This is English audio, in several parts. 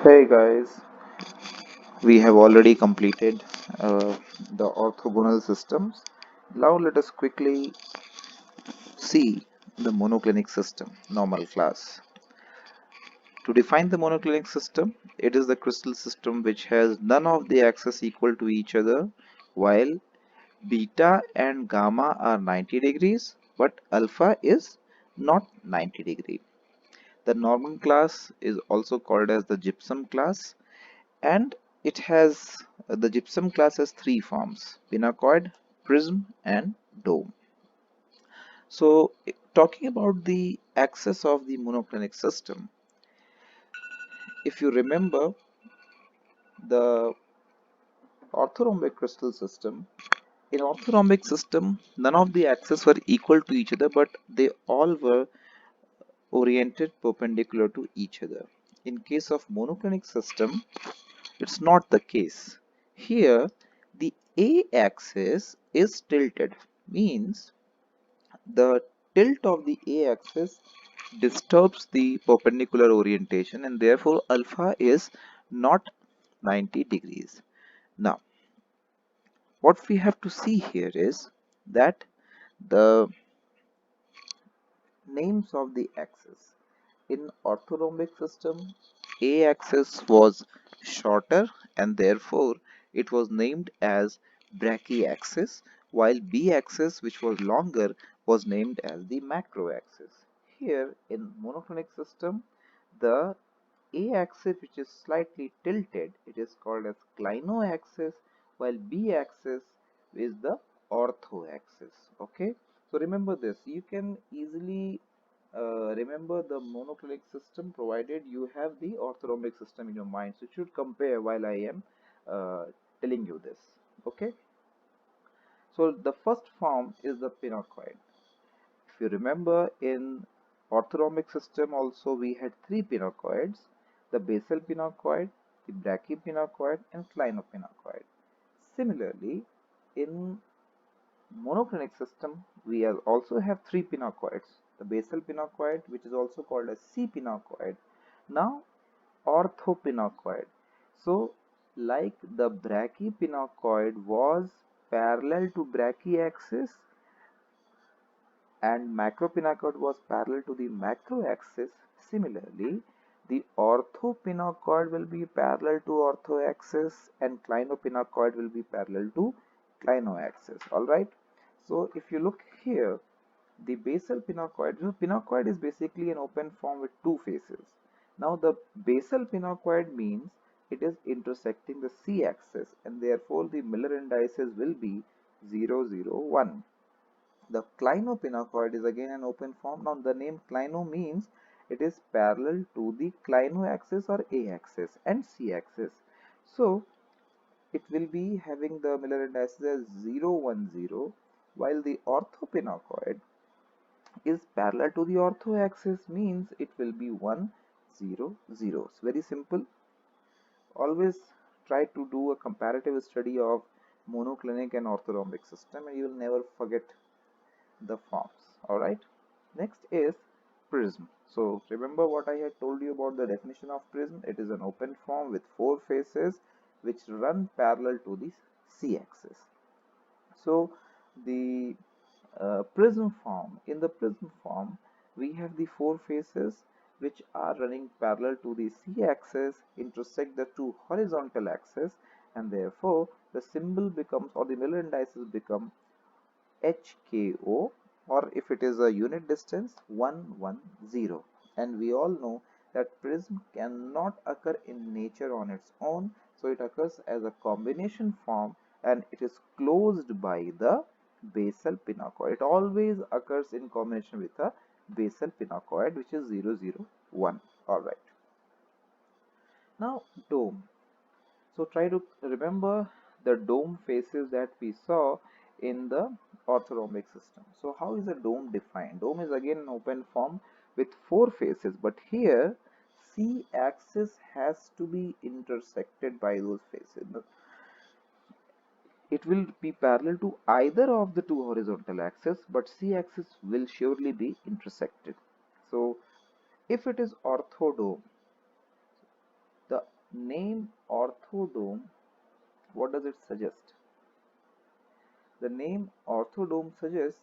Hey guys, we have already completed the orthogonal systems. Now let us quickly see the monoclinic system, normal class. To define the monoclinic system, it is the crystal system which has none of the axes equal to each other, while beta and gamma are 90 degrees, but alpha is not 90 degree. The normal class is also called as the gypsum class, and it has the gypsum class has three forms: pinacoid, prism, and dome. So talking about the axis of the monoclinic system, if you remember the orthorhombic crystal system, in orthorhombic system none of the axes were equal to each other, but they all were oriented perpendicular to each other. In case of monoclinic system, it's not the case. Here, the a-axis is tilted, means the tilt of the a-axis disturbs the perpendicular orientation, and therefore alpha is not 90 degrees. Now, what we have to see here is that the names of the axis. In orthorhombic system, a-axis was shorter and therefore it was named as brachyaxis, while b-axis, which was longer, was named as the macroaxis. Here in monoclinic system, the a-axis, which is slightly tilted, it is called as clinoaxis, while b-axis is the orthoaxis. Okay, so remember this. You can easily remember the monoclinic system provided you have the orthorhombic system in your mind. So you should compare while I am uh, telling you this. Okay, so the first form is the pinacoid. If you remember, in orthorhombic system also we had three pinacoids: the basal pinacoid, the brachipinacoid, and clinopinacoid. Similarly, in monoclinic system we also have three pinacoids: the basal pinacoid, which is also called as C pinacoid, now orthopinacoid. So like the brachipinacoid was parallel to brachyaxis and macropinacoid was parallel to the macroaxis, similarly the orthopinacoid will be parallel to orthoaxis and clinopinacoid will be parallel to clinoaxis. Alright, so if you look here, the basal pinacoid, pinacoid is basically an open form with two faces. Now the basal pinacoid means it is intersecting the c-axis, and therefore the Miller indices will be 0, 0, 1. The clinopinacoid is again an open form. Now the name clino means it is parallel to the clinoaxis or a-axis and c-axis. So it will be having the Miller indices as 0, 1, 0, while the orthopinacoid is parallel to the orthoaxis, means it will be 1, 0, 0. It's very simple. Always try to do a comparative study of monoclinic and orthorhombic system and you will never forget the forms. Alright, next is prism. So remember what I had told you about the definition of prism. It is an open form with four faces which run parallel to the c-axis. So the prism form, in the prism form we have the four faces which are running parallel to the c-axis, intersect the two horizontal axes, and therefore the symbol becomes, or the Miller indices become, HKO, or if it is a unit distance, 110. And we all know that prism cannot occur in nature on its own, so it occurs as a combination form and it is closed by the basal pinacoid. It always occurs in combination with a basal pinacoid, which is 0, 0, 1. Alright. Now dome. So try to remember the dome faces that we saw in the orthorhombic system. So how is a dome defined? Dome is again an open form with four faces, but here c-axis has to be intersected by those faces. It will be parallel to either of the two horizontal axes, but c-axis will surely be intersected. So if it is orthodome, the name orthodome, what does it suggest? The name orthodome suggests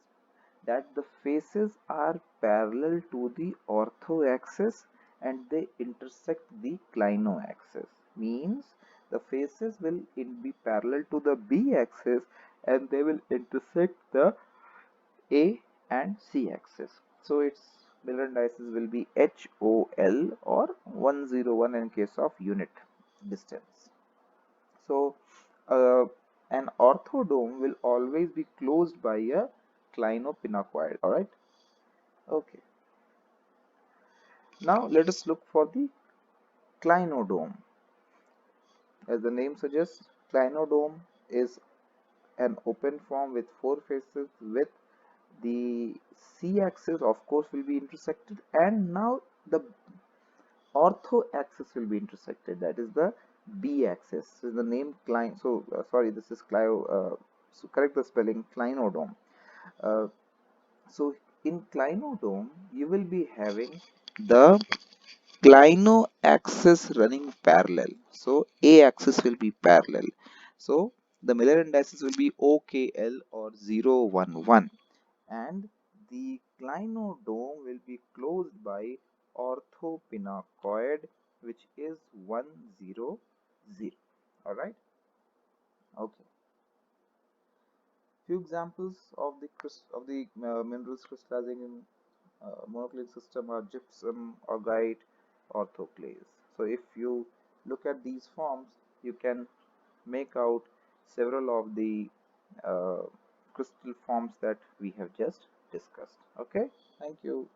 that the faces are parallel to the ortho axis and they intersect the clino axis. Means the faces will be parallel to the B axis and they will intersect the A and C axis. So its Miller indices will be HOL or 101 in case of unit distance. So uh, an orthodome will always be closed by a clinopinacoid. All right. Okay. Now let us look for the clinodome. As the name suggests, clinodome is an open form with four faces with the c-axis of course will be intersected, and now the ortho axis will be intersected, that is the b-axis. So the name clin, so sorry, this is so correct the spelling, clinodome. uh, so in clinodome you will be having the clino axis running parallel, so a axis will be parallel, so the Miller indices will be OKL or 011, and the clinodome will be closed by orthopinacoid which is 100. All right. Okay. Few examples of the minerals crystallizing in monoclinic system are gypsum, augite, orthoclase. So if you look at these forms, you can make out several of the uh, crystal forms that we have just discussed. Okay, thank you.